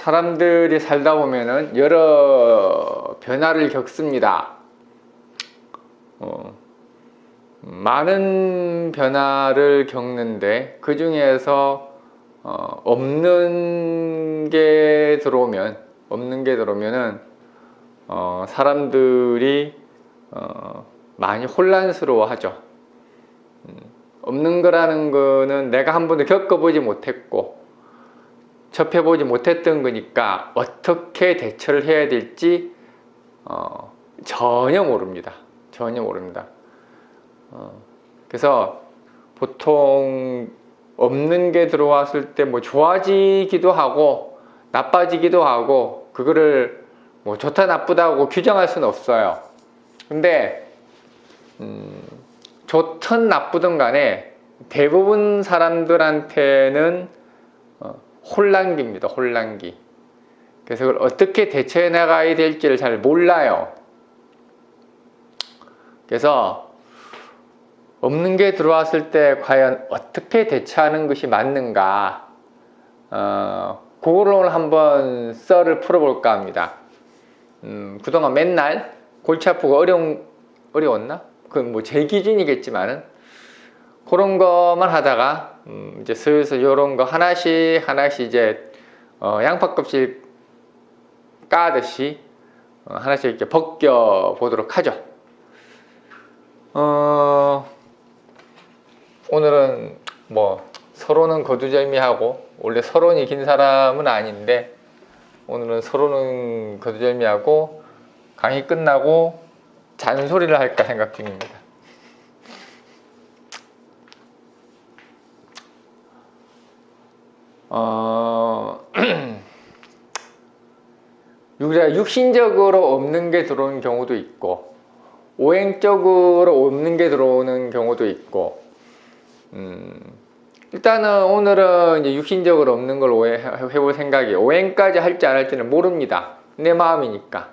사람들이 살다 보면은 여러 변화를 겪습니다. 많은 변화를 겪는데 그 중에서 없는 게 들어오면은 사람들이 많이 혼란스러워하죠. 없는 거라는 거는 내가 한 번도 겪어보지 못했고 접해보지 못했던 거니까 어떻게 대처를 해야 될지 전혀 모릅니다. 그래서 보통 없는 게 들어왔을 때 뭐 좋아지기도 하고 나빠지기도 하고 그거를 뭐 좋다 나쁘다고 규정할 수는 없어요. 근데 좋든 나쁘든 간에 대부분 사람들한테는 혼란기입니다. 혼란기. 그래서 그걸 어떻게 대처해 나가야 될지를 잘 몰라요. 그래서 없는 게 들어왔을 때 과연 어떻게 대처하는 것이 맞는가, 그거를 오늘 한번 썰을 풀어볼까 합니다. 그동안 맨날 골치 아프고 어려웠나? 그건 뭐 제 기준이겠지만은 그런 것만 하다가 이제 슬슬 요런 거 하나씩 이제 양파껍질 까듯이 하나씩 이렇게 벗겨 보도록 하죠. 오늘은 뭐 서론은 거두절미하고, 원래 서론이 긴 사람은 아닌데 오늘은 서론은 거두절미하고 강의 끝나고 잔소리를 할까 생각 중입니다. 육신적으로 없는 게 들어오는 경우도 있고 오행적으로 없는 게 들어오는 경우도 있고, 일단은 오늘은 이제 육신적으로 없는 걸 해볼 생각이에요. 오행까지 할지 안 할지는 모릅니다. 내 마음이니까.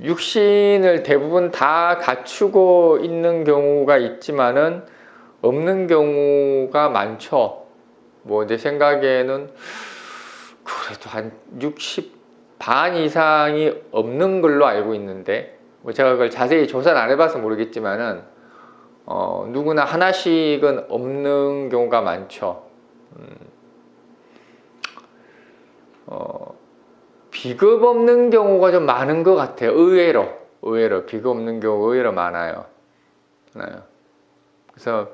육신을 대부분 다 갖추고 있는 경우가 있지만은 없는 경우가 많죠. 뭐 내 생각에는 그래도 한 60 반 이상이 없는 걸로 알고 있는데, 뭐 제가 그걸 자세히 조사를 안 해봐서 모르겠지만은 누구나 하나씩은 없는 경우가 많죠. 비겁 없는 경우가 좀 많은 것 같아요. 의외로 비겁 없는 경우가 의외로 많아요. 그래서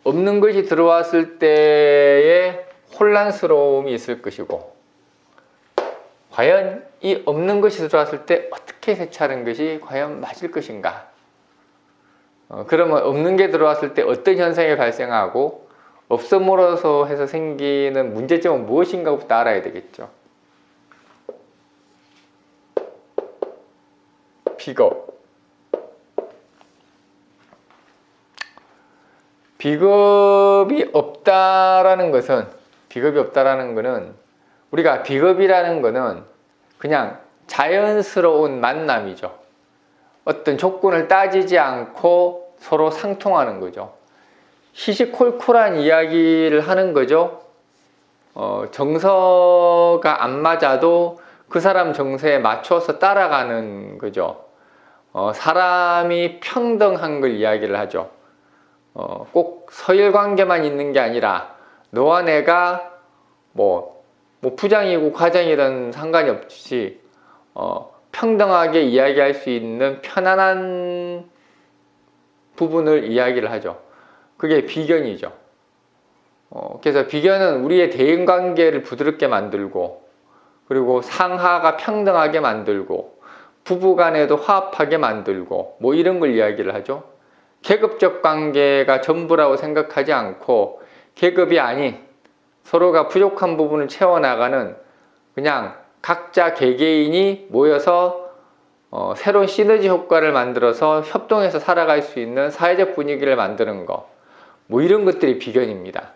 없는 것이 들어왔을 때의 혼란스러움이 있을 것이고, 과연 이 없는 것이 들어왔을 때 어떻게 대처하는 것이 과연 맞을 것인가. 그러면 없는 게 들어왔을 때 어떤 현상이 발생하고 없음으로써 해서 생기는 문제점은 무엇인가부터 알아야 되겠죠. 비겁이 없다라는 것은, 우리가 비겁이라는 것은 그냥 자연스러운 만남이죠. 어떤 조건을 따지지 않고 서로 상통하는 거죠. 시시콜콜한 이야기를 하는 거죠. 정서가 안 맞아도 그 사람 정서에 맞춰서 따라가는 거죠. 사람이 평등한 걸 이야기를 하죠. 꼭 서열 관계만 있는 게 아니라 너와 내가 뭐 부장이고 과장이든 상관이 없이 평등하게 이야기할 수 있는 편안한 부분을 이야기를 하죠. 그게 비견이죠. 그래서 비견은 우리의 대인관계를 부드럽게 만들고, 그리고 상하가 평등하게 만들고, 부부간에도 화합하게 만들고, 뭐 이런 걸 이야기를 하죠. 계급적 관계가 전부라고 생각하지 않고, 계급이 아닌 서로가 부족한 부분을 채워나가는, 그냥 각자 개개인이 모여서 새로운 시너지 효과를 만들어서 협동해서 살아갈 수 있는 사회적 분위기를 만드는 거, 뭐 이런 것들이 비견입니다.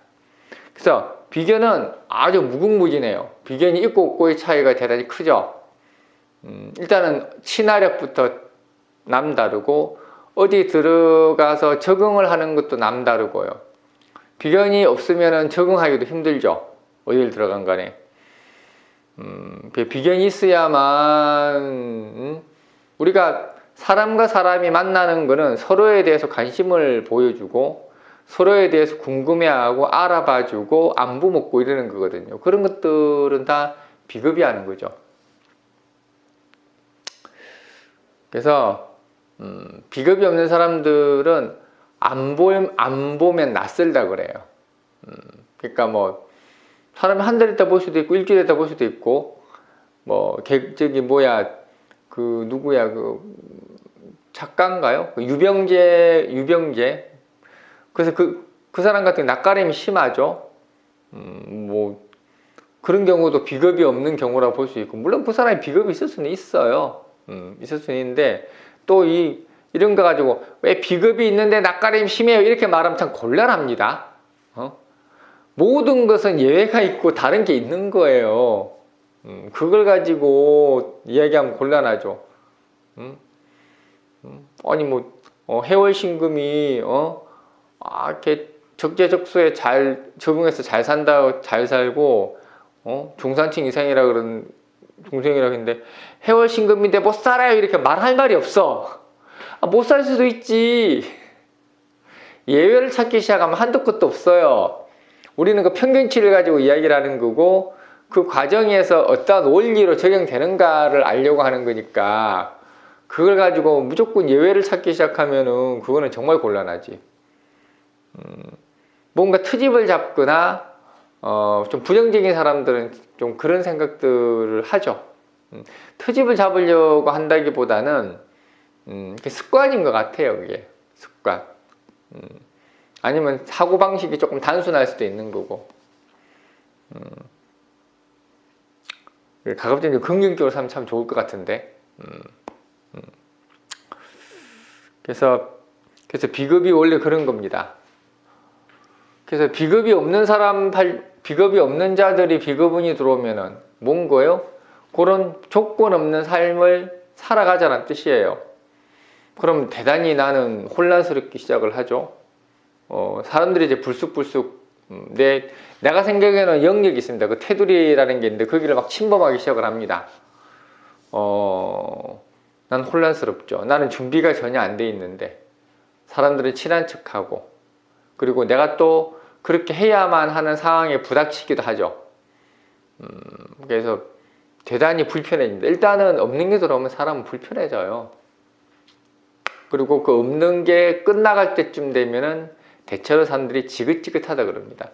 그래서 비견은 아주 무궁무진해요. 비견이 있고 없고의 차이가 대단히 크죠. 일단은 친화력부터 남다르고, 어디 들어가서 적응을 하는 것도 남다르고요. 비견이 없으면 적응하기도 힘들죠. 어디를 들어간 간에. 비견이 있어야만 우리가 사람과 사람이 만나는 거는 서로에 대해서 관심을 보여주고 서로에 대해서 궁금해하고 알아봐주고 안부 묻고 이러는 거거든요. 그런 것들은 다 비겁이 하는 거죠. 그래서 비겁이 없는 사람들은 안 보면 낯설다 그래요. 그러니까 뭐 사람이 한 달 있다 볼 수도 있고 일주일 있다 볼 수도 있고 뭐 저기 뭐야 그 누구야 그 작가인가요? 그 유병재 그래서 그 사람 같은 낯가림이 심하죠. 뭐 그런 경우도 비겁이 없는 경우라고 볼 수 있고 물론 그 사람이 비겁이 있을 수는 있어요. 있을 수는 있는데 또 이런 거 가지고 왜 비겁이 있는데 낯가림이 심해요 이렇게 말하면 참 곤란합니다. 모든 것은 예외가 있고 다른 게 있는 거예요. 그걸 가지고 이야기하면 곤란하죠. 아니 뭐 해월신금이 이렇게 적재적소에 잘 적응해서 잘 산다 잘 살고 중산층 이상이라 그런 중생이라 했는데 해월신금인데 못 살아요 이렇게 말할 말이 없어. 못 살 수도 있지. 예외를 찾기 시작하면 한도 끝도 없어요. 우리는 그 평균치를 가지고 이야기를 하는 거고 그 과정에서 어떤 원리로 적용되는가를 알려고 하는 거니까 그걸 가지고 무조건 예외를 찾기 시작하면은 그거는 정말 곤란하지. 뭔가 트집을 잡거나 좀 부정적인 사람들은 좀 그런 생각들을 하죠. 트집을 잡으려고 한다기보다는 습관인 것 같아요. 그게 습관. 아니면 사고방식이 조금 단순할 수도 있는 거고 가급적 긍정적으로 살면 참 좋을 것 같은데 그래서 비겁이 원래 그런 겁니다. 그래서 비겁이 없는 자들이 비겁운이 들어오면은 뭔 거예요? 그런 조건 없는 삶을 살아가자는 뜻이에요. 그럼 대단히 나는 혼란스럽게 시작을 하죠. 사람들이 이제 불쑥불쑥 내가 생각에는 영역이 있습니다. 그 테두리라는 게 있는데 거기를 막 침범하기 시작을 합니다. 난 혼란스럽죠. 나는 준비가 전혀 안 돼 있는데 사람들은 친한 척하고 그리고 내가 또 그렇게 해야만 하는 상황에 부닥치기도 하죠. 그래서 대단히 불편해집니다. 일단은 없는 게 들어오면 사람은 불편해져요. 그리고 그 없는 게 끝나갈 때쯤 되면은 대체로 사람들이 지긋지긋하다 그럽니다.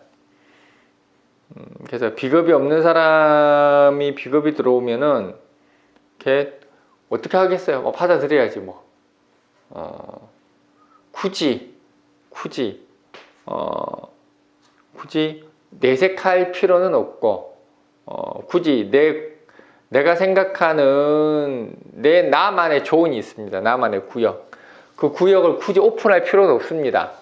그래서 비겁이 없는 사람이 비겁이 들어오면은 이렇게 어떻게 하겠어요? 받아들여야지 뭐. 굳이 내색할 필요는 없고 굳이 내가 생각하는 나만의 조언이 있습니다. 나만의 구역. 그 구역을 굳이 오픈할 필요는 없습니다.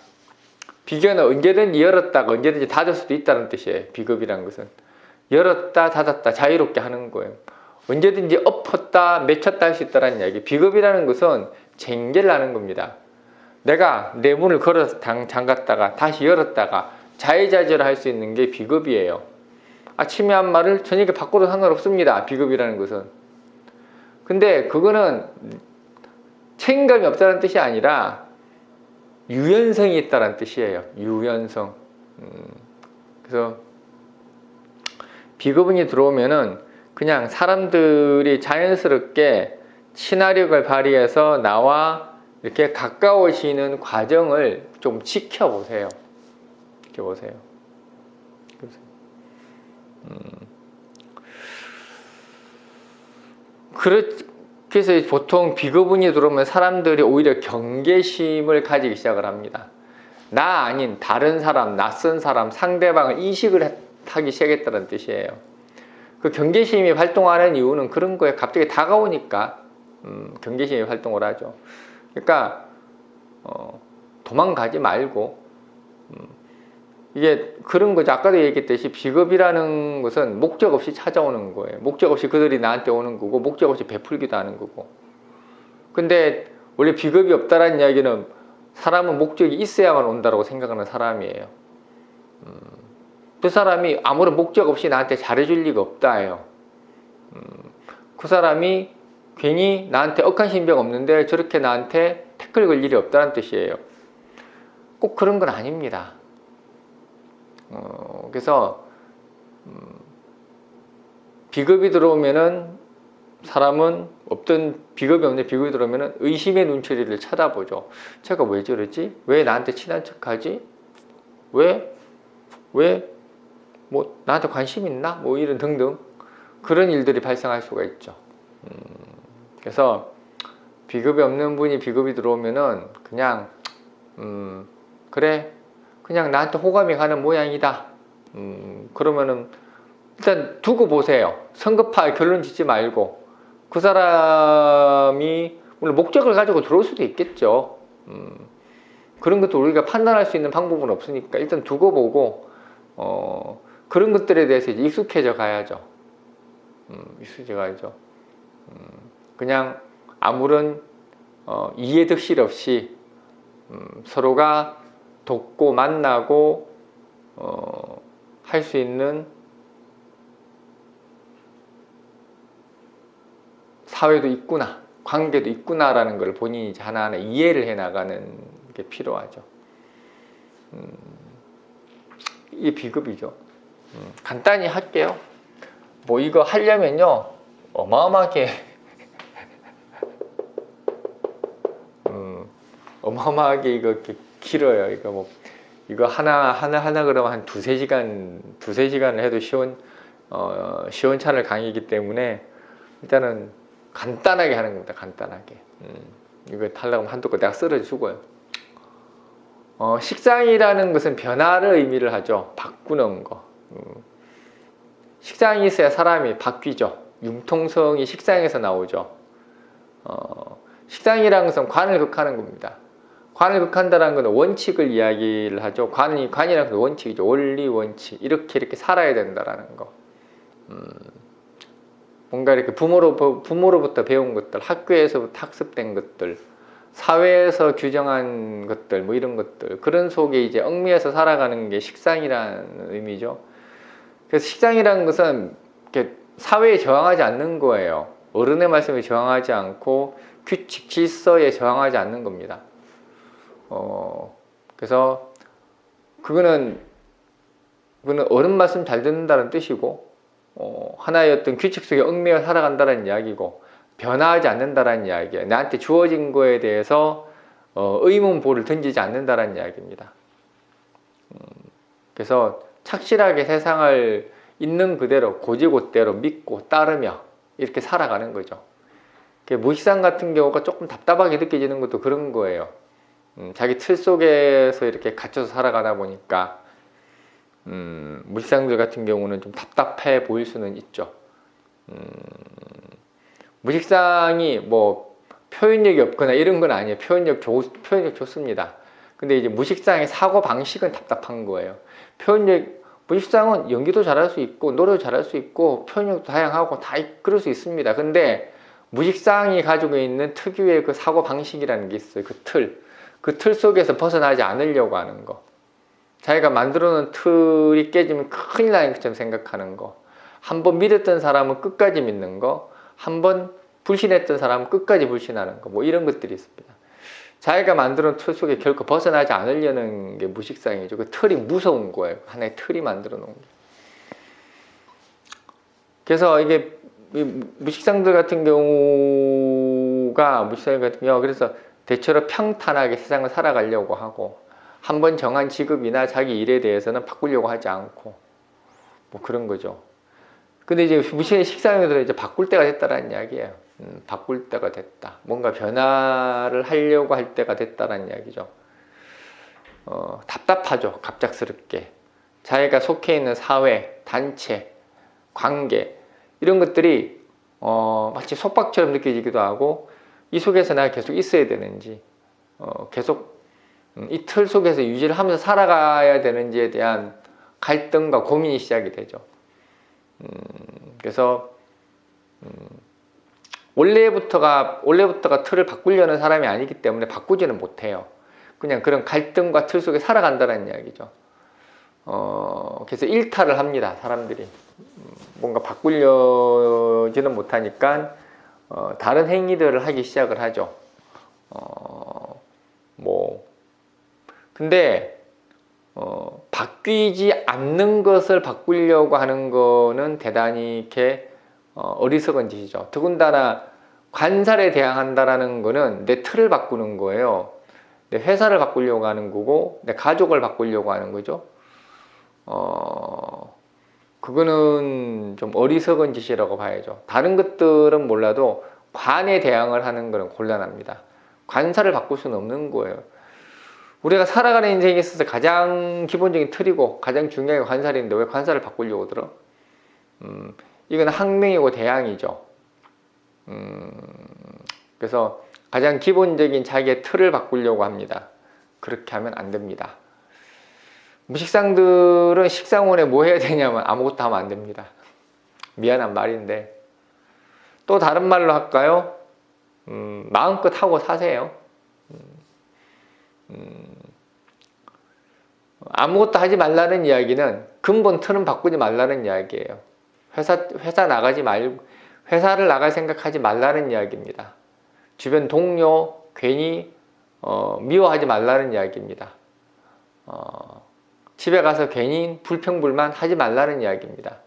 비견은 언제든지 열었다가 언제든지 닫을 수도 있다는 뜻이에요. 비겁이라는 것은 열었다 닫았다 자유롭게 하는 거예요. 언제든지 엎었다 맺혔다 할 수 있다는 이야기. 비겁이라는 것은 쟁제를 하는 겁니다. 내가 내 문을 걸어서 잠갔다가 다시 열었다가 자유자재로 할 수 있는 게 비겁이에요. 아침에 한 말을 저녁에 바꿔도 상관없습니다. 비겁이라는 것은. 근데 그거는 책임감이 없다는 뜻이 아니라 유연성이 있다는 뜻이에요. 유연성. 그래서 비겁운이 들어오면은 그냥 사람들이 자연스럽게 친화력을 발휘해서 나와 이렇게 가까워지는 과정을 좀 지켜보세요. 지켜보세요. 그래서 보통 비겁운이 들어오면 사람들이 오히려 경계심을 가지기 시작을 합니다. 나 아닌 다른 사람, 낯선 사람, 상대방을 인식을 하기 시작했다는 뜻이에요. 그 경계심이 활동하는 이유는 그런 거에 갑자기 다가오니까 경계심이 활동을 하죠. 그러니까 도망가지 말고 이게 그런 거죠. 아까도 얘기했듯이 비겁이라는 것은 목적 없이 찾아오는 거예요. 목적 없이 그들이 나한테 오는 거고 목적 없이 베풀기도 하는 거고. 근데 원래 비겁이 없다라는 이야기는 사람은 목적이 있어야만 온다고 생각하는 사람이에요. 그 사람이 아무런 목적 없이 나한테 잘해줄 리가 없다예요. 그 사람이 괜히 나한테 억한 신병 없는데 저렇게 나한테 태클 걸 일이 없다는 뜻이에요. 꼭 그런 건 아닙니다. 그래서 비겁이 들어오면은 사람은 없던 비겁이 없는데 비겁이 들어오면은 의심의 눈초리를 쳐다보죠. 제가 왜 저러지? 왜 나한테 친한 척하지? 왜 뭐 나한테 관심 있나? 뭐 이런 등등 그런 일들이 발생할 수가 있죠. 그래서 비겁이 없는 분이 비겁이 들어오면은 그냥 그래 그냥 나한테 호감이 가는 모양이다. 그러면은 일단 두고 보세요. 성급하게 결론 짓지 말고 그 사람이 물론 목적을 가지고 들어올 수도 있겠죠. 그런 것도 우리가 판단할 수 있는 방법은 없으니까 일단 두고 보고 그런 것들에 대해서 이제 익숙해져 가야죠. 익숙해져 가야죠. 그냥 아무런 이해득실 없이 서로가 돕고 만나고 할 수 있는 사회도 있구나, 관계도 있구나라는 걸 본인이 이제 하나하나 이해를 해 나가는 게 필요하죠. 이게 비겁이죠. 간단히 할게요. 뭐 이거 하려면요 어마어마하게 어마어마하게 이거 이렇게 길어요. 이거 뭐 이거 하나 그러면 한 두세 시간을 해도 시원찮을 강의이기 때문에 일단은 간단하게 하는 겁니다. 간단하게. 이거 하려고 하면 한두 거 내가 쓰러져 죽어요. 식상이라는 것은 변화를 의미를 하죠. 바꾸는 거. 식상이 있어야 사람이 바뀌죠. 융통성이 식상에서 나오죠. 식상이라는 것은 관을 극하는 겁니다. 관을 극한다는 것은 원칙을 이야기를 하죠. 관이라는 것은 원칙이죠. 원리, 원칙. 이렇게 살아야 된다라는 거. 뭔가 이렇게 부모로부터 배운 것들, 학교에서부터 학습된 것들, 사회에서 규정한 것들, 뭐 이런 것들, 그런 속에 이제 얽매여서 살아가는 게 식상이라는 의미죠. 그래서 식상이라는 것은 이렇게 사회에 저항하지 않는 거예요. 어른의 말씀에 저항하지 않고 규칙, 질서에 저항하지 않는 겁니다. 그래서 그거는 어른 말씀 잘 듣는다는 뜻이고, 하나의 어떤 규칙 속에 얽매여 살아간다는 이야기고, 변화하지 않는다는 이야기예요. 나한테 주어진 거에 대해서 의문보를 던지지 않는다는 이야기입니다. 그래서 착실하게 세상을 있는 그대로 고지고대로 믿고 따르며 이렇게 살아가는 거죠. 무식상 같은 경우가 조금 답답하게 느껴지는 것도 그런 거예요. 자기 틀 속에서 이렇게 갇혀서 살아가다 보니까 무식상들 같은 경우는 좀 답답해 보일 수는 있죠. 무식상이 뭐 표현력이 없거나 이런 건 아니에요. 표현력 좋습니다. 근데 이제 무식상의 사고 방식은 답답한 거예요. 무식상은 연기도 잘할 수 있고 노래도 잘할 수 있고 표현력도 다양하고 다 그럴 수 있습니다. 근데 무식상이 가지고 있는 특유의 그 사고 방식이라는 게 있어요. 그 틀 속에서 벗어나지 않으려고 하는 거. 자기가 만들어 놓은 틀이 깨지면 큰일 나는 것처럼 생각하는 거. 한번 믿었던 사람은 끝까지 믿는 거. 한번 불신했던 사람은 끝까지 불신하는 거. 뭐 이런 것들이 있습니다. 자기가 만들어 놓은 틀 속에 결코 벗어나지 않으려는 게 무식상이죠. 그 틀이 무서운 거예요. 하나의 틀이 만들어 놓은 게. 그래서 이게 무식상들 같은 경우가 그래서 대체로 평탄하게 세상을 살아가려고 하고 한번 정한 직업이나 자기 일에 대해서는 바꾸려고 하지 않고 뭐 그런 거죠. 근데 이제 무식의 식상에서 이제 바꿀 때가 됐다라는 이야기예요. 바꿀 때가 됐다. 뭔가 변화를 하려고 할 때가 됐다라는 이야기죠. 답답하죠. 갑작스럽게. 자기가 속해 있는 사회, 단체, 관계 이런 것들이 마치 속박처럼 느껴지기도 하고 이 속에서 내가 계속 있어야 되는지 계속 이 틀 속에서 유지를 하면서 살아가야 되는지에 대한 갈등과 고민이 시작이 되죠. 그래서 원래부터가 틀을 바꾸려는 사람이 아니기 때문에 바꾸지는 못해요. 그냥 그런 갈등과 틀 속에 살아간다는 이야기죠. 그래서 일탈을 합니다, 사람들이. 뭔가 바꾸려지는 못하니까 다른 행위들을 하기 시작을 하죠. 근데 바뀌지 않는 것을 바꾸려고 하는 거는 대단히 이렇게 어리석은 짓이죠. 더군다나 관살에 대항한다라는 거는 내 틀을 바꾸는 거예요. 내 회사를 바꾸려고 하는 거고 내 가족을 바꾸려고 하는 거죠. 그거는 좀 어리석은 짓이라고 봐야죠. 다른 것들은 몰라도 관에 대항을 하는 거는 곤란합니다. 관사를 바꿀 수는 없는 거예요. 우리가 살아가는 인생에 있어서 가장 기본적인 틀이고 가장 중요한 게 관살인데 왜 관살을 바꾸려고 들어? 이건 항명이고 대항이죠. 그래서 가장 기본적인 자기의 틀을 바꾸려고 합니다. 그렇게 하면 안 됩니다. 무식상들은 식상원에 뭐 해야 되냐면 아무것도 하면 안 됩니다. 미안한 말인데 또 다른 말로 할까요? 마음껏 하고 사세요. 아무것도 하지 말라는 이야기는 근본 틀은 바꾸지 말라는 이야기예요. 회사 나가지 말고 회사를 나갈 생각하지 말라는 이야기입니다. 주변 동료 괜히 미워하지 말라는 이야기입니다. 집에 가서 괜히 불평불만 하지 말라는 이야기입니다.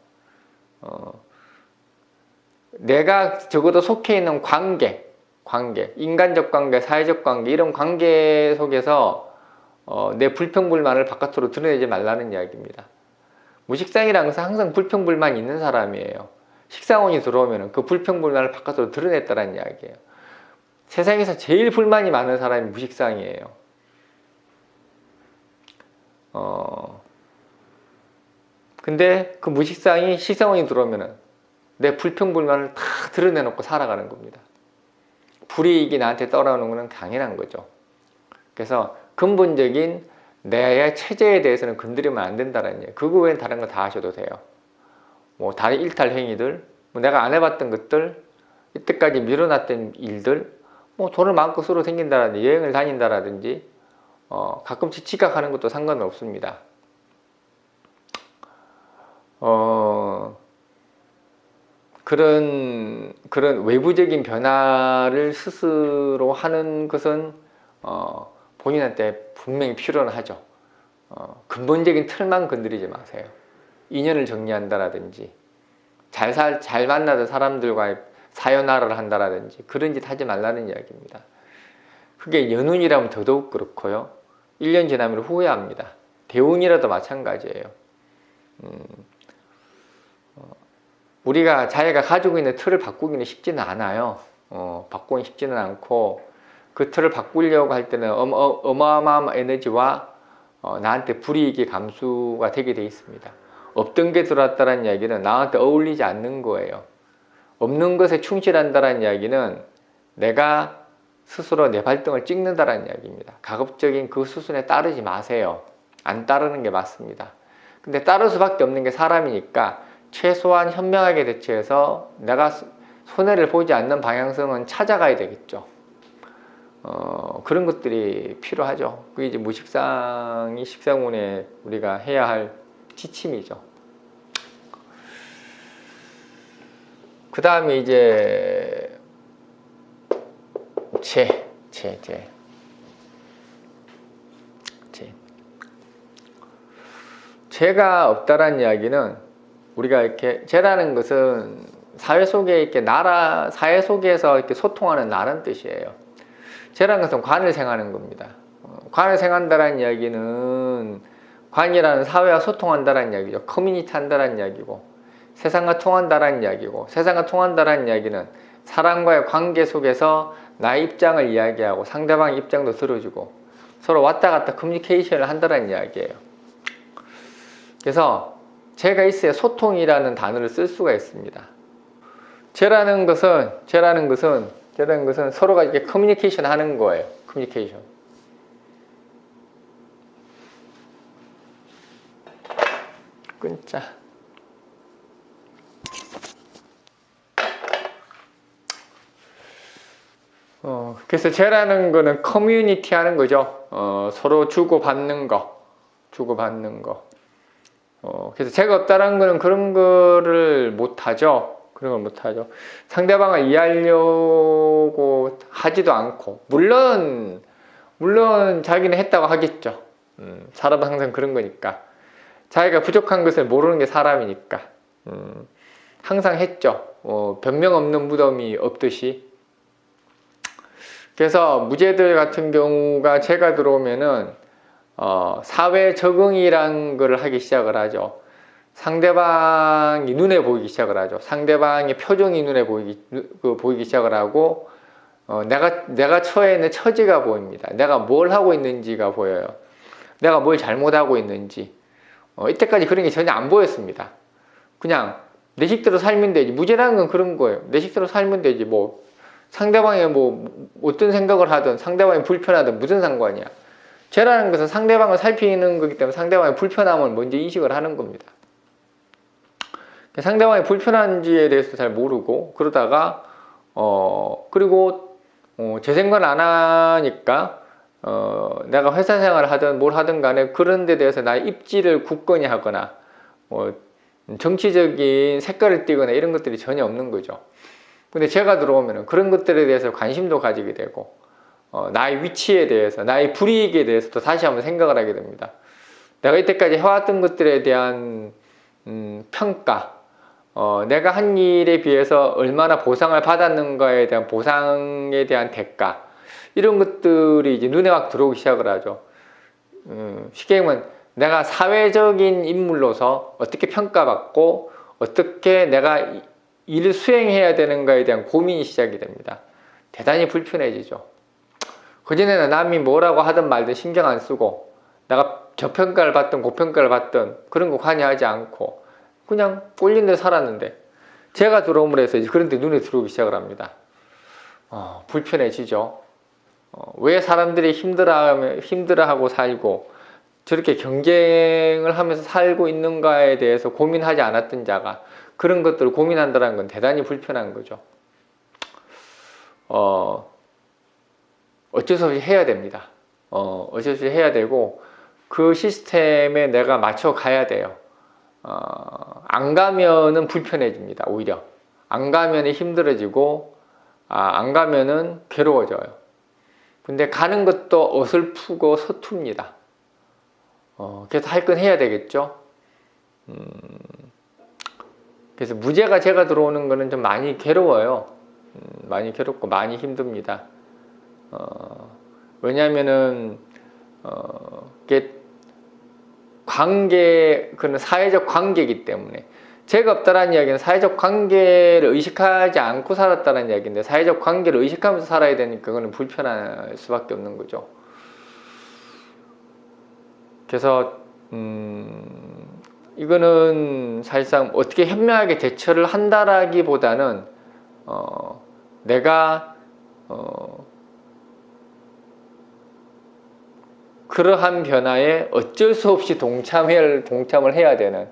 내가 적어도 속해 있는 관계, 인간적 관계, 사회적 관계 이런 관계 속에서 내 불평불만을 바깥으로 드러내지 말라는 이야기입니다. 무식상이라는 것은 항상 불평불만이 있는 사람이에요. 식상원이 들어오면 그 불평불만을 바깥으로 드러냈다는 이야기예요. 세상에서 제일 불만이 많은 사람이 무식상이에요. 근데 그 무식상이 식상원이 들어오면 내 불평불만을 다 드러내놓고 살아가는 겁니다. 불이익이 나한테 떨어오는 것은 당연한 거죠. 그래서 근본적인 내 체제에 대해서는 건드리면 안 된다는 얘기예요. 그거 외엔 다른 거 다 하셔도 돼요. 뭐 다른 일탈 행위들, 뭐 내가 안 해봤던 것들, 이때까지 미뤄놨던 일들, 뭐 돈을 마음껏 쓰러 생긴다라든지 여행을 다닌다라든지 가끔씩 지각하는 것도 상관은 없습니다. 그런 외부적인 변화를 스스로 하는 것은 본인한테 분명히 필요는 하죠. 근본적인 틀만 건드리지 마세요. 인연을 정리한다라든지 잘 만나던 사람들과의 사연화를 한다라든지 그런 짓 하지 말라는 이야기입니다. 그게 연운이라면 더더욱 그렇고요. 1년 지나면 후회합니다. 대운이라도 마찬가지예요. 우리가 자기가 가지고 있는 틀을 바꾸기는 쉽지는 않아요. 바꾸기 쉽지는 않고 그 틀을 바꾸려고 할 때는 어마어마한 에너지와 나한테 불이익이 감수가 되게 돼 있습니다. 없던 게 들어왔다는 이야기는 나한테 어울리지 않는 거예요. 없는 것에 충실한다는 이야기는 내가 스스로 내 발등을 찍는다는 이야기입니다. 가급적인 그 수순에 따르지 마세요. 안 따르는 게 맞습니다. 근데 따를 수밖에 없는 게 사람이니까 최소한 현명하게 대처해서 내가 손해를 보지 않는 방향성은 찾아가야 되겠죠. 그런 것들이 필요하죠. 그게 이제 무식상이 식상운에 우리가 해야 할 지침이죠. 그 다음에 이제 죄가 없다라는 이야기는 우리가 이렇게 죄라는 것은 사회 속에 이렇게 사회 속에서 이렇게 소통하는 나라는 뜻이에요. 죄라는 것은 관을 생하는 겁니다. 관을 생한다라는 이야기는 관이라는 사회와 소통한다라는 이야기죠. 커뮤니티 한다라는 이야기고 세상과 통한다라는 이야기고 세상과 통한다라는 이야기는 사람과의 관계 속에서 나의 입장을 이야기하고 상대방의 입장도 들어주고 서로 왔다 갔다 커뮤니케이션을 한다라는 이야기예요. 그래서 죄가 있어야 소통이라는 단어를 쓸 수가 있습니다. 죄라는 것은 서로가 이렇게 커뮤니케이션 하는 거예요. 커뮤니케이션. 끊자. 그래서 죄라는 거는 커뮤니티 하는 거죠. 서로 주고받는 거. 그래서 죄가 없다는 거는 그런 거를 못하죠. 그런 걸 못하죠. 상대방을 이해하려고 하지도 않고, 물론 자기는 했다고 하겠죠. 사람은 항상 그런 거니까. 자기가 부족한 것을 모르는 게 사람이니까. 항상 했죠. 변명 없는 무덤이 없듯이. 그래서 무죄들 같은 경우가 죄가 들어오면은 사회 적응이란 걸 하기 시작을 하죠. 상대방이 눈에 보이기 시작을 하죠. 상대방의 표정이 눈에 보이기 시작을 하고 내가 처해 있는 처지가 보입니다. 내가 뭘 하고 있는지가 보여요. 내가 뭘 잘못하고 있는지. 이때까지 그런 게 전혀 안 보였습니다. 그냥 내 식대로 살면 되지. 무죄라는 건 그런 거예요. 내 식대로 살면 되지. 뭐 상대방이 뭐 어떤 생각을 하든 상대방이 불편하든 무슨 상관이야. 죄라는 것은 상대방을 살피는 거기 때문에 상대방의 불편함을 먼저 인식을 하는 겁니다. 상대방이 불편한지에 대해서 잘 모르고 그러다가 그리고 제 생각을 안 하니까 내가 회사 생활을 하든 뭘 하든 간에 그런 데 대해서 나의 입지를 굳건히 하거나 정치적인 색깔을 띠거나 이런 것들이 전혀 없는 거죠. 근데 제가 들어오면 그런 것들에 대해서 관심도 가지게 되고 나의 위치에 대해서 나의 불이익에 대해서도 다시 한번 생각을 하게 됩니다. 내가 이때까지 해왔던 것들에 대한 평가, 내가 한 일에 비해서 얼마나 보상을 받았는가에 대한 보상에 대한 대가, 이런 것들이 이제 눈에 막 들어오기 시작을 하죠. 쉽게 얘기하면 내가 사회적인 인물로서 어떻게 평가받고 어떻게 내가 일을 수행해야 되는가에 대한 고민이 시작이 됩니다. 대단히 불편해지죠. 그전에는 남이 뭐라고 하든 말든 신경 안 쓰고 내가 저평가를 받든 고평가를 받든 그런 거 관여하지 않고 그냥 꼴린 데 살았는데 제가 들어옴으로 해서 이제 그런 데 눈에 들어오기 시작을 합니다. 불편해지죠. 왜 사람들이 힘들어하고 살고 저렇게 경쟁을 하면서 살고 있는가에 대해서 고민하지 않았던 자가 그런 것들을 고민한다는 건 대단히 불편한 거죠. 어쩔 수 없이 해야 됩니다. 어쩔 수 없이 해야 되고 그 시스템에 내가 맞춰 가야 돼요. 안 가면은 불편해집니다. 오히려 안 가면은 힘들어지고 안 가면은 괴로워져요. 근데 가는 것도 어설프고 서툽니다. 그래서 할 건 해야 되겠죠. 그래서 무죄가 제가 들어오는 거는 좀 많이 괴로워요. 많이 괴롭고 많이 힘듭니다. 왜냐하면은 이게 그는 사회적 관계이기 때문에 죄가 없다라는 이야기는 사회적 관계를 의식하지 않고 살았다는 이야기인데 사회적 관계를 의식하면서 살아야 되니까 그거는 불편할 수밖에 없는 거죠. 그래서 이거는 사실상 어떻게 현명하게 대처를 한다라기보다는 내가 그러한 변화에 어쩔 수 없이 동참을 해야 되는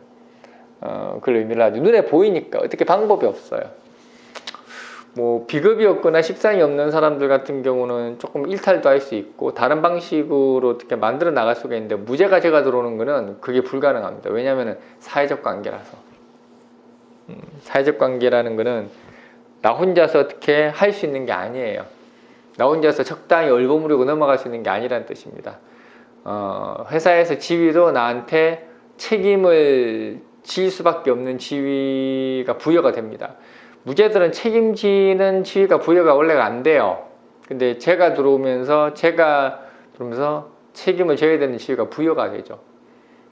그런 의미를 하죠. 눈에 보이니까 어떻게 방법이 없어요. 뭐 비겁이 없거나 십상이 없는 사람들 같은 경우는 조금 일탈도 할 수 있고 다른 방식으로 어떻게 만들어 나갈 수가 있는데 무죄가 제가 들어오는 거는 그게 불가능합니다. 왜냐하면 사회적 관계라서. 사회적 관계라는 거는 나 혼자서 어떻게 할 수 있는 게 아니에요. 나 혼자서 적당히 얼버무리고 넘어갈 수 있는 게 아니라는 뜻입니다. 회사에서 지위도 나한테 책임을 질 수밖에 없는 지위가 부여가 됩니다. 무죄들은 책임지는 지위가 부여가 원래가 안 돼요. 근데 제가 들어오면서 책임을 져야 되는 지위가 부여가 되죠.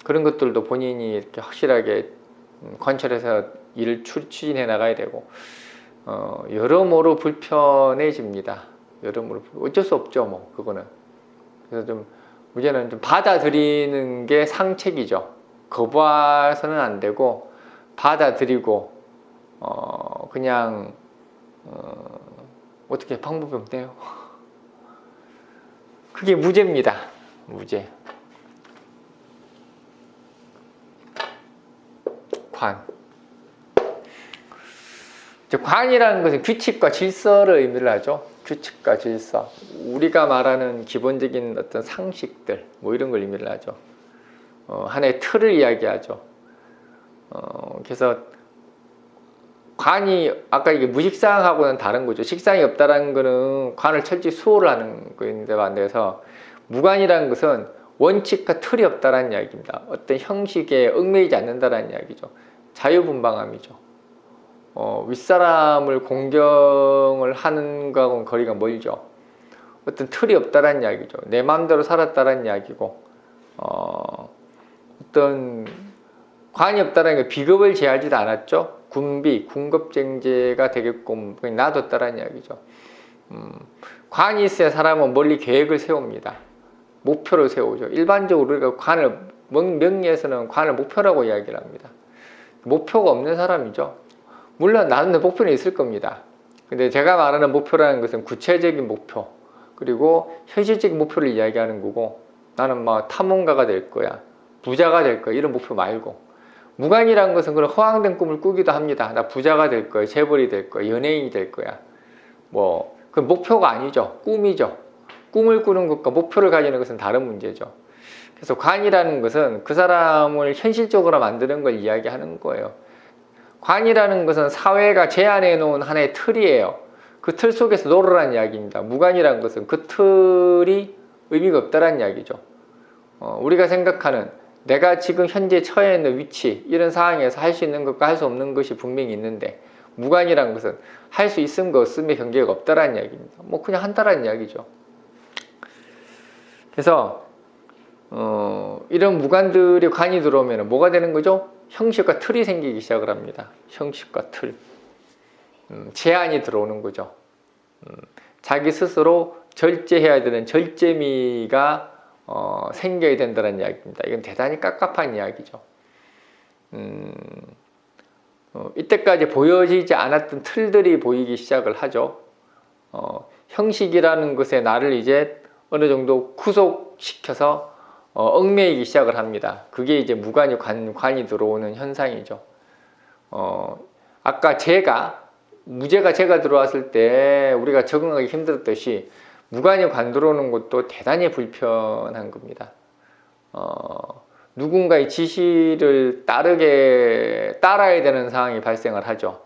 그런 것들도 본인이 이렇게 확실하게 관철해서 일을 추진해 나가야 되고 여러모로 불편해집니다. 여러모로 어쩔 수 없죠, 뭐 그거는. 그래서 좀 무죄는 좀 받아들이는 게 상책이죠. 거부해서는 안 되고 받아들이고 그냥 어떻게 방법이 없네요. 그게 무죄입니다. 무죄. 관이라는 것은 규칙과 질서를 의미를 하죠. 규칙과 질서, 우리가 말하는 기본적인 어떤 상식들, 뭐 이런 걸 의미를 하죠. 하나의 틀을 이야기하죠. 그래서 관이 아까 이게 무식상하고는 다른 거죠. 식상이 없다라는 거는 관을 철저히 수호를 하는 거인데 반대해서 무관이라는 것은 원칙과 틀이 없다라는 이야기입니다. 어떤 형식에 얽매이지 않는다라는 이야기죠. 자유분방함이죠. 윗사람을 공경을 하는 거하고는 거리가 멀죠. 어떤 틀이 없다라는 이야기죠. 내 마음대로 살았다라는 이야기고, 어떤 관이 없다라는 게 비겁을 제하지도 않았죠. 군비, 군급쟁제가 되게끔 그냥 놔뒀다라는 이야기죠. 관이 있어야 사람은 멀리 계획을 세웁니다. 목표를 세우죠. 일반적으로 우리가 관을, 명리에서는 관을 목표라고 이야기를 합니다. 목표가 없는 사람이죠. 물론 나는 목표는 있을 겁니다. 근데 제가 말하는 목표라는 것은 구체적인 목표, 그리고 현실적인 목표를 이야기하는 거고, 나는 막 탐험가가 될 거야, 부자가 될 거야, 이런 목표 말고, 무관이라는 것은 그런 허황된 꿈을 꾸기도 합니다. 나 부자가 될 거야, 재벌이 될 거야, 연예인이 될 거야. 뭐, 그 목표가 아니죠. 꿈이죠. 꿈을 꾸는 것과 목표를 가지는 것은 다른 문제죠. 그래서 관이라는 것은 그 사람을 현실적으로 만드는 걸 이야기하는 거예요. 관이라는 것은 사회가 제안해 놓은 하나의 틀이에요. 그 틀 속에서 놀으라는 이야기입니다. 무관이라는 것은 그 틀이 의미가 없다라는 이야기죠. 우리가 생각하는 내가 지금 현재 처해 있는 위치, 이런 상황에서 할 수 있는 것과 할 수 없는 것이 분명히 있는데, 무관이라는 것은 할 수 있음과 없음의 경계가 없다라는 이야기입니다. 뭐 그냥 한다라는 이야기죠. 그래서 이런 무관들이 관이 들어오면 뭐가 되는 거죠? 형식과 틀이 생기기 시작을 합니다. 형식과 틀, 제한이 들어오는 거죠. 자기 스스로 절제해야 되는 절제미가 생겨야 된다는 이야기입니다. 이건 대단히 깝깝한 이야기죠. 이때까지 보여지지 않았던 틀들이 보이기 시작을 하죠. 형식이라는 것에 나를 이제 어느 정도 구속시켜서 얽매이기 시작을 합니다. 그게 이제 무관이 관이 들어오는 현상이죠. 아까 무죄가 제가 들어왔을 때 우리가 적응하기 힘들었듯이, 무관이 관 들어오는 것도 대단히 불편한 겁니다. 누군가의 지시를 따라야 되는 상황이 발생을 하죠.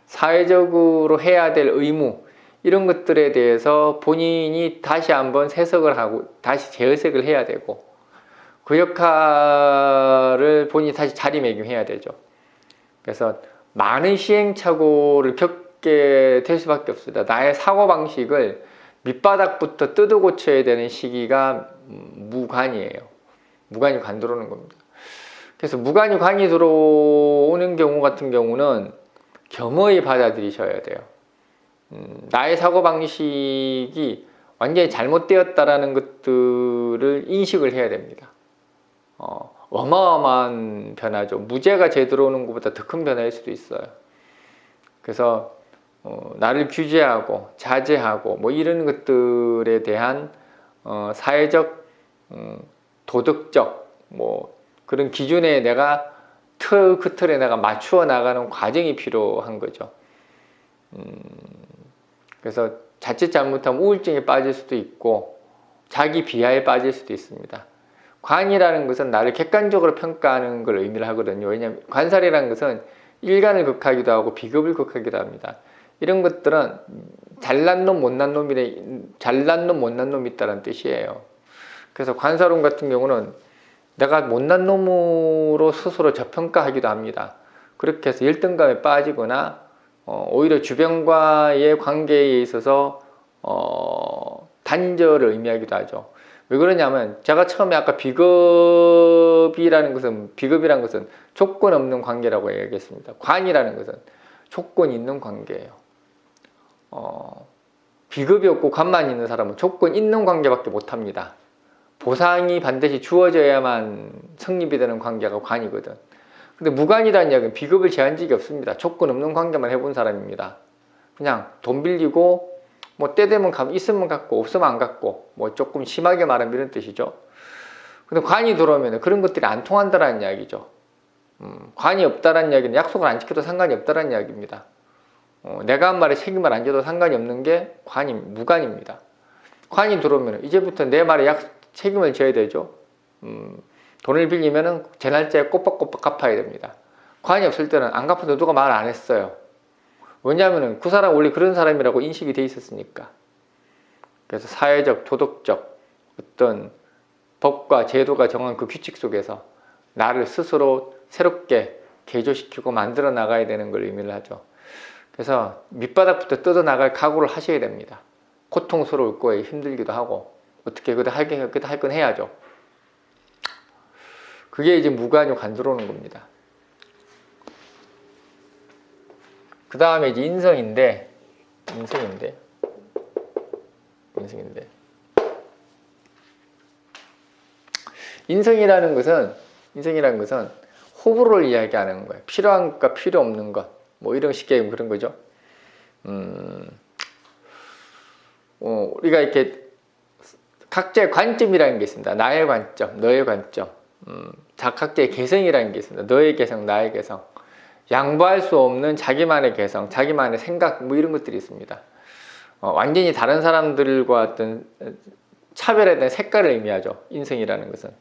사회적으로 해야 될 의무, 이런 것들에 대해서 본인이 다시 한번 세석을 하고 다시 재해석을 해야 되고, 그 역할을 본인이 다시 자리매김해야 되죠. 그래서 많은 시행착오를 겪게 될 수밖에 없습니다. 나의 사고방식을 밑바닥부터 뜯어 고쳐야 되는 시기가 무관이에요. 무관이 관 들어오는 겁니다. 그래서 무관이 관이 들어오는 경우 같은 경우는 겸허히 받아들이셔야 돼요. 나의 사고방식이 완전히 잘못되었다라는 것들을 인식을 해야 됩니다. 어마어마한 변화죠. 무죄가 죄 들어오는 것보다 더 큰 변화일 수도 있어요. 그래서 나를 규제하고 자제하고 뭐 이런 것들에 대한 사회적, 도덕적 뭐 그런 기준에 내가 그 틀에 내가 맞추어 나가는 과정이 필요한 거죠. 그래서 자칫 잘못하면 우울증에 빠질 수도 있고 자기 비하에 빠질 수도 있습니다. 관이라는 것은 나를 객관적으로 평가하는 걸 의미를 하거든요. 왜냐하면 관살이라는 것은 일간을 극하기도 하고 비겁을 극하기도 합니다. 이런 것들은 잘난 놈 못난 놈이 있다는 뜻이에요. 그래서 관사론 같은 경우는 내가 못난 놈으로 스스로 저평가하기도 합니다. 그렇게 해서 열등감에 빠지거나 오히려 주변과의 관계에 있어서 단절을 의미하기도 하죠. 왜 그러냐면 제가 처음에 아까 비겁이라는 것은 조건 없는 관계라고 얘기했습니다. 관이라는 것은 조건이 있는 관계예요. 비겁이 없고 관만 있는 사람은 조건 있는 관계밖에 못합니다. 보상이 반드시 주어져야만 성립이 되는 관계가 관이거든. 근데 무관이라는 이야기는 비겁을 제한 적이 없습니다. 조건 없는 관계만 해본 사람입니다. 그냥 돈 빌리고 뭐 때 되면 있으면 갖고 없으면 안 갖고, 뭐 조금 심하게 말하면 이런 뜻이죠. 근데 관이 들어오면 그런 것들이 안 통한다라는 이야기죠. 관이 없다라는 이야기는 약속을 안 지켜도 상관이 없다라는 이야기입니다. 내가 한 말에 책임을 안 져도 상관이 없는 게 무관입니다. 관이 들어오면 이제부터 내 말에 책임을 져야 되죠. 돈을 빌리면 제 날짜에 꼬박꼬박 갚아야 됩니다. 관이 없을 때는 안 갚아도 누가 말 안 했어요. 왜냐하면 그 사람 원래 그런 사람이라고 인식이 돼 있었으니까. 그래서 사회적, 도덕적 어떤 법과 제도가 정한 그 규칙 속에서 나를 스스로 새롭게 개조시키고 만들어 나가야 되는 걸 의미를 하죠. 그래서 밑바닥부터 뜯어 나갈 각오를 하셔야 됩니다. 고통스러울 거예요. 힘들기도 하고 어떻게 그때 할 건 해야죠. 그게 이제 무관이 관 들어오는 겁니다. 그 다음에 이제 인성인데 인성이라는 것은 호불호를 이야기하는 거예요. 필요한 것과 필요 없는 것, 뭐 이런 식의 그런 거죠. 우리가 이렇게 각자의 관점이라는 게 있습니다. 나의 관점, 너의 관점, 각자의 개성이라는 게 있습니다. 너의 개성, 나의 개성, 양보할 수 없는 자기만의 개성, 자기만의 생각, 뭐 이런 것들이 있습니다. 완전히 다른 사람들과 어떤 차별에 대한 색깔을 의미하죠. 인성이라는 것은.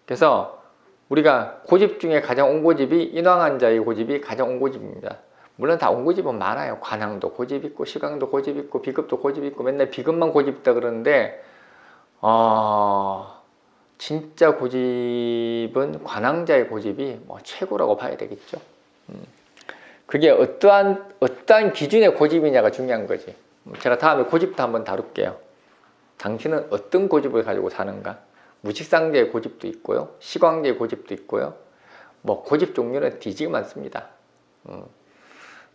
그래서 우리가 고집 중에 가장 옹고집이 인왕한 자의 고집이 가장 옹고집입니다. 물론 다 옹고집은 많아요. 관항도 고집 있고 시강도 고집 있고 비급도 고집 있고 맨날 비급만 고집 있다 그러는데 진짜 고집은 관항자의 고집이 뭐 최고라고 봐야 되겠죠. 그게 어떠한 기준의 고집이냐가 중요한 거지. 제가 다음에 고집도 한번 다룰게요. 당신은 어떤 고집을 가지고 사는가? 무식상제의 고집도 있고요. 시광제의 고집도 있고요. 뭐 고집 종류는 뒤지게 많습니다.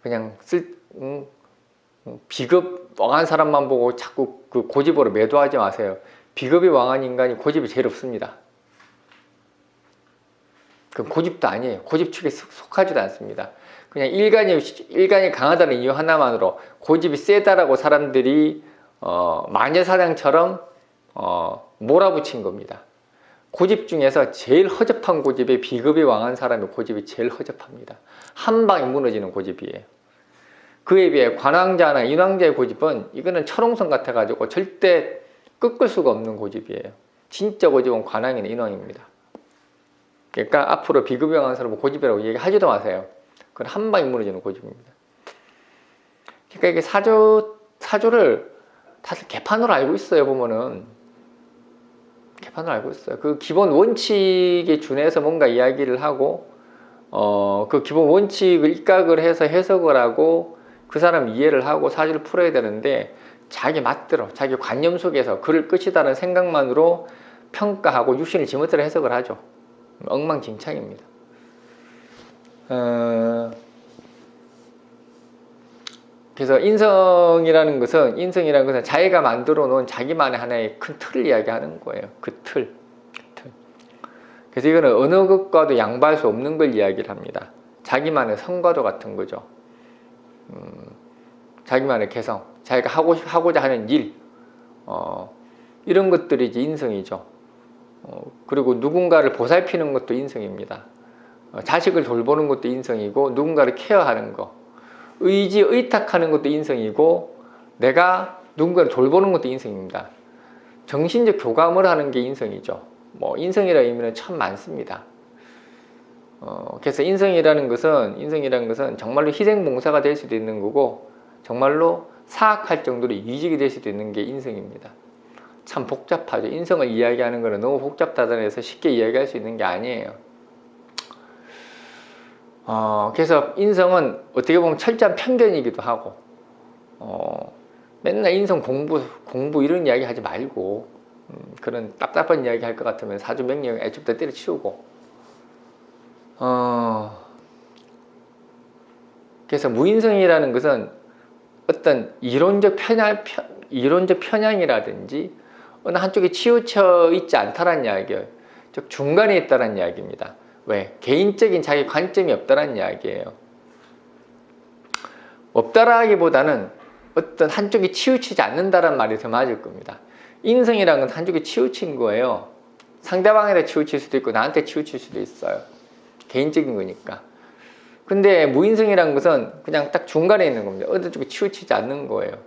그냥 비급 왕한 사람만 보고 자꾸 그 고집으로 매도하지 마세요. 비급이 왕한 인간이 고집이 제일 없습니다. 그건 고집도 아니에요. 고집 축에 속하지도 않습니다. 그냥 일간이 강하다는 이유 하나만으로 고집이 세다라고 사람들이 마녀사냥처럼 몰아붙인 겁니다. 고집 중에서 제일 허접한 고집에 비급이 왕한 사람의 고집이 제일 허접합니다. 한 방에 무너지는 고집이에요. 그에 비해 관왕자나 인왕자의 고집은 이거는 철옹성 같아가지고 절대 꺾을 수가 없는 고집이에요. 진짜 고집은 관왕이나 인왕입니다. 그러니까 앞으로 비급이 왕한 사람은 고집이라고 얘기하지도 마세요. 그건 한 방에 무너지는 고집입니다. 그러니까 이게 사주를 다들 개판으로 알고 있어요. 보면은 개판으로 알고 있어요. 그 기본 원칙에 준해서 뭔가 이야기를 하고 그 기본 원칙을 입각을 해서 해석을 하고 그 사람 이해를 하고 사주를 풀어야 되는데 자기 맛대로 자기 관념 속에서 그럴 것이다라는 생각만으로 평가하고 육신을 지멋대로 해석을 하죠. 엉망진창입니다. 그래서 인성이라는 것은 자기가 만들어 놓은 자기만의 하나의 큰 틀을 이야기하는 거예요. 그 틀. 그래서 이거는 어느 것과도 양보할 수 없는 걸 이야기를 합니다. 자기만의 성과도 같은 거죠. 자기만의 개성, 자기가 하고자 하는 일, 이런 것들이 이제 인성이죠. 그리고 누군가를 보살피는 것도 인성입니다. 자식을 돌보는 것도 인성이고 누군가를 케어하는 거, 의탁하는 것도 인성이고 내가 누군가를 돌보는 것도 인성입니다. 정신적 교감을 하는 게 인성이죠. 뭐 인성이라는 의미는 참 많습니다. 그래서 인성이라는 것은 정말로 희생봉사가 될 수도 있는 거고 정말로 사악할 정도로 이직이 될 수도 있는 게 인성입니다. 참 복잡하죠. 인성을 이야기하는 거는 너무 복잡하다 해서 쉽게 이야기할 수 있는 게 아니에요. 그래서 인성은 어떻게 보면 철저한 편견이기도 하고 맨날 인성 공부 이런 이야기 하지 말고 그런 답답한 이야기 할 것 같으면 사주 명령 애초부터 때려치우고 그래서 무인성이라는 것은 어떤 이론적 편향이라든지 어느 한쪽에 치우쳐 있지 않다는 이야기예요. 즉 중간에 있다는 이야기입니다. 왜? 개인적인 자기 관점이 없다는 이야기예요. 없다라기보다는 어떤 한쪽이 치우치지 않는다는 말이 더 맞을 겁니다. 인성이라는 건 한쪽에 치우친 거예요. 상대방에게 치우칠 수도 있고 나한테 치우칠 수도 있어요. 개인적인 거니까. 근데 무인성이라는 것은 그냥 딱 중간에 있는 겁니다. 어느 쪽에 치우치지 않는 거예요.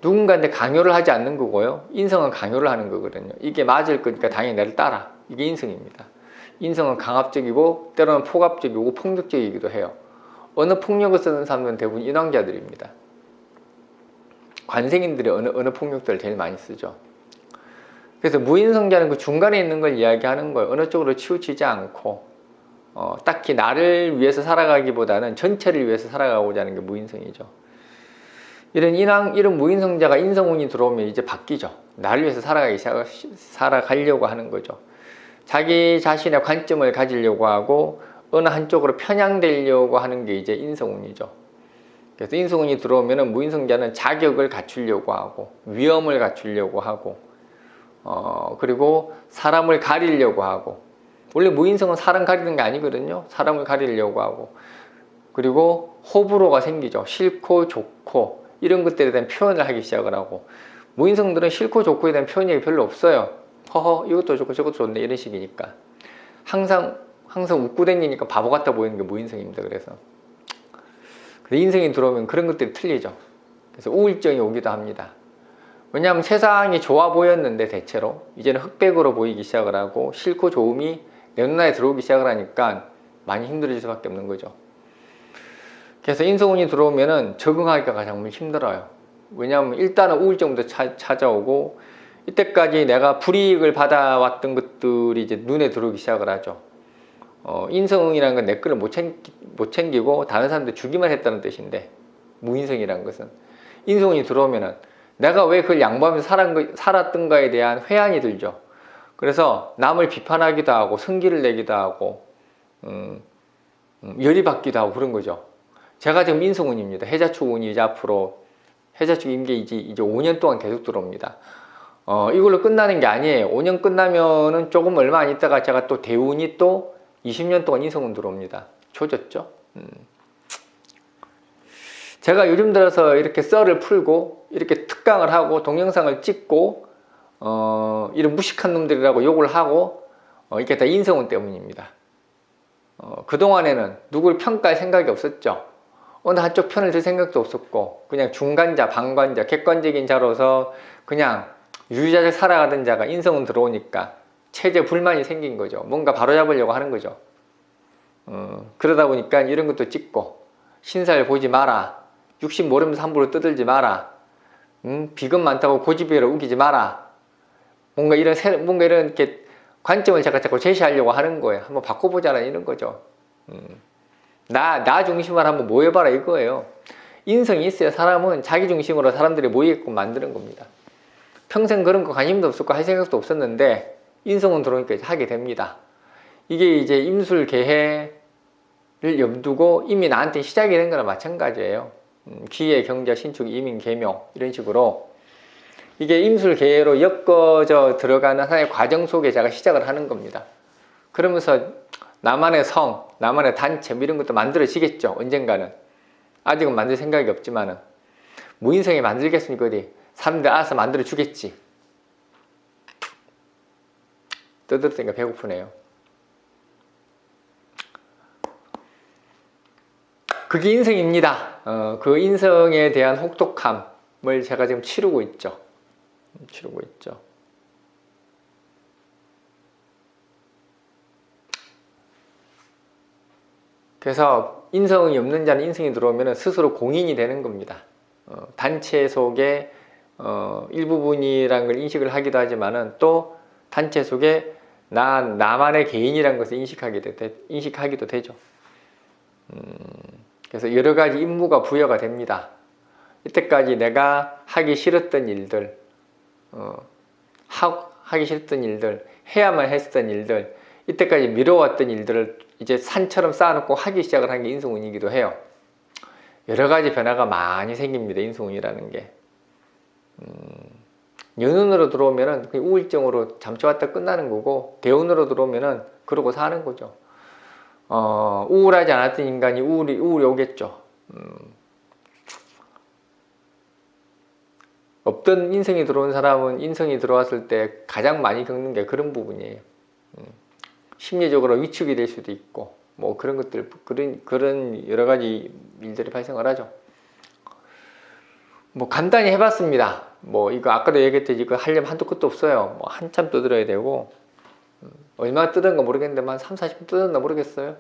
누군가한테 강요를 하지 않는 거고요. 인성은 강요를 하는 거거든요. 이게 맞을 거니까 당연히 나를 따라. 이게 인성입니다. 인성은 강압적이고 때로는 폭압적이고 폭력적이기도 해요. 어느 폭력을 쓰는 사람들은 대부분 인왕자들입니다. 관생인들이 어느 폭력들을 제일 많이 쓰죠. 그래서 무인성자는 그 중간에 있는 걸 이야기하는 거예요. 어느 쪽으로 치우치지 않고 딱히 나를 위해서 살아가기보다는 전체를 위해서 살아가고자 하는 게 무인성이죠. 이런 무인성자가 인성운이 들어오면 이제 바뀌죠. 나를 위해서 살아가려고 하는 거죠. 자기 자신의 관점을 가지려고 하고 어느 한쪽으로 편향되려고 하는 게 이제 인성운이죠. 그래서 인성운이 들어오면 무인성자는 자격을 갖추려고 하고 위험을 갖추려고 하고 그리고 사람을 가리려고 하고, 원래 무인성은 사람 가리는 게 아니거든요. 사람을 가리려고 하고, 그리고 호불호가 생기죠. 싫고 좋고 이런 것들에 대한 표현을 하기 시작을 하고, 무인성들은 싫고 좋고에 대한 표현이 별로 없어요. 허허 이것도 좋고 저것도 좋네 이런 식이니까 항상 웃고 다니니까 바보 같아 보이는 게 무인성입니다. 그래서 인성이 들어오면 그런 것들이 틀리죠. 그래서 우울증이 오기도 합니다. 왜냐하면 세상이 좋아 보였는데 대체로 이제는 흑백으로 보이기 시작을 하고 싫고 좋음이 내 눈에 들어오기 시작을 하니까 많이 힘들어질 수밖에 없는 거죠. 그래서 인성운이 들어오면은 적응하기가 정말 힘들어요. 왜냐하면 일단은 우울증부터 찾아오고, 이때까지 내가 불이익을 받아왔던 것들이 이제 눈에 들어오기 시작을 하죠. 인성이라는 건 내 거를 못 챙기고 다른 사람들 주기만 했다는 뜻인데, 무인성이라는 것은 인성운이 들어오면은 내가 왜 그걸 양보하면서 살았던가에 대한 회한이 들죠. 그래서 남을 비판하기도 하고 성기를 내기도 하고 열이 받기도 하고 그런 거죠. 제가 지금 인성운입니다. 해자축 운이 이제 앞으로 해자축 임계 이제 5년 동안 계속 들어옵니다. 이걸로 끝나는 게 아니에요. 5년 끝나면은 조금 얼마 안 있다가 제가 또 대운이 또 20년 동안 인성운 들어옵니다. 조졌죠? 제가 요즘 들어서 이렇게 썰을 풀고 이렇게 특강을 하고 동영상을 찍고 이런 무식한 놈들이라고 욕을 하고 이게 다 인성운 때문입니다. 그동안에는 누굴 평가할 생각이 없었죠. 어느 한쪽 편을 들 생각도 없었고 그냥 중간자, 방관자, 객관적인 자로서 그냥 유유자적 살아가던 자가 인성운 들어오니까 체제 불만이 생긴 거죠. 뭔가 바로잡으려고 하는 거죠. 그러다 보니까 이런 것도 찍고, 신사를 보지 마라, 육신 모르면서 함부로 떠들지 마라, 비금 많다고 고집으로 우기지 마라, 뭔가 이런 이렇게 관점을 제가 자꾸 제시하려고 하는 거예요. 한번 바꿔보자는 이런 거죠. 나 중심으로 한번 모여봐라 이거예요. 인성이 있어야 사람은 자기 중심으로 사람들이 모이게끔 만드는 겁니다. 평생 그런 거 관심도 없었고 할 생각도 없었는데 인성은 들어오니까 하게 됩니다. 이게 이제 임술계해를 염두고 이미 나한테 시작이 된 거나 마찬가지예요. 기해, 경자, 신축, 이민, 계묘 이런 식으로 이게 임술계해로 엮어져 들어가는 하나의 과정 속에 제가 시작을 하는 겁니다. 그러면서 나만의 성, 나만의 단체 이런 것도 만들어지겠죠. 언젠가는. 아직은 만들 생각이 없지만은 무인성이 만들겠으니까 어디 사람들 알아서 만들어 주겠지. 떠들었으니까 배고프네요. 그게 인성입니다. 그 인성에 대한 혹독함을 제가 지금 치르고 있죠. 그래서 인성이 없는 자는 인성이 들어오면 스스로 공인이 되는 겁니다. 단체 속에 일부분이라는 걸 인식을 하기도 하지만은 또 단체 속에 나만의 개인이라는 것을 인식하기도 되죠. 그래서 여러 가지 임무가 부여가 됩니다. 이때까지 내가 하기 싫었던 일들, 하기 싫었던 일들, 해야만 했었던 일들, 이때까지 미뤄왔던 일들을 이제 산처럼 쌓아놓고 하기 시작을 한 게 인성운이기도 해요. 여러 가지 변화가 많이 생깁니다. 인성운이라는 게. 연운으로 들어오면은 우울증으로 잠시 왔다 끝나는 거고, 대운으로 들어오면은 그러고 사는 거죠. 우울하지 않았던 인간이 우울이 오겠죠. 없던 인성이 들어온 사람은 인성이 들어왔을 때 가장 많이 겪는 게 그런 부분이에요. 심리적으로 위축이 될 수도 있고, 뭐 그런 것들, 그런 여러 가지 일들이 발생을 하죠. 뭐 간단히 해봤습니다. 뭐 이거 아까도 얘기했듯이 이거 하려면 한도 끝도 없어요. 뭐 한참 떠들어야 되고, 얼마나 뜯은가 모르겠는데 한 3, 40분 뜯었나 모르겠어요.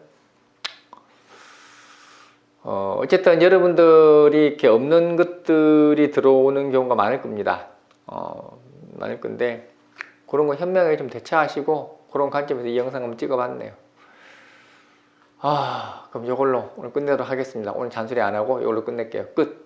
어쨌든 여러분들이 이렇게 없는 것들이 들어오는 경우가 많을 겁니다. 많을 건데 그런 거 현명하게 좀 대처하시고, 그런 관점에서 이 영상 한번 찍어봤네요. 그럼 이걸로 오늘 끝내도록 하겠습니다. 오늘 잔소리 안 하고 이걸로 끝낼게요. 끝.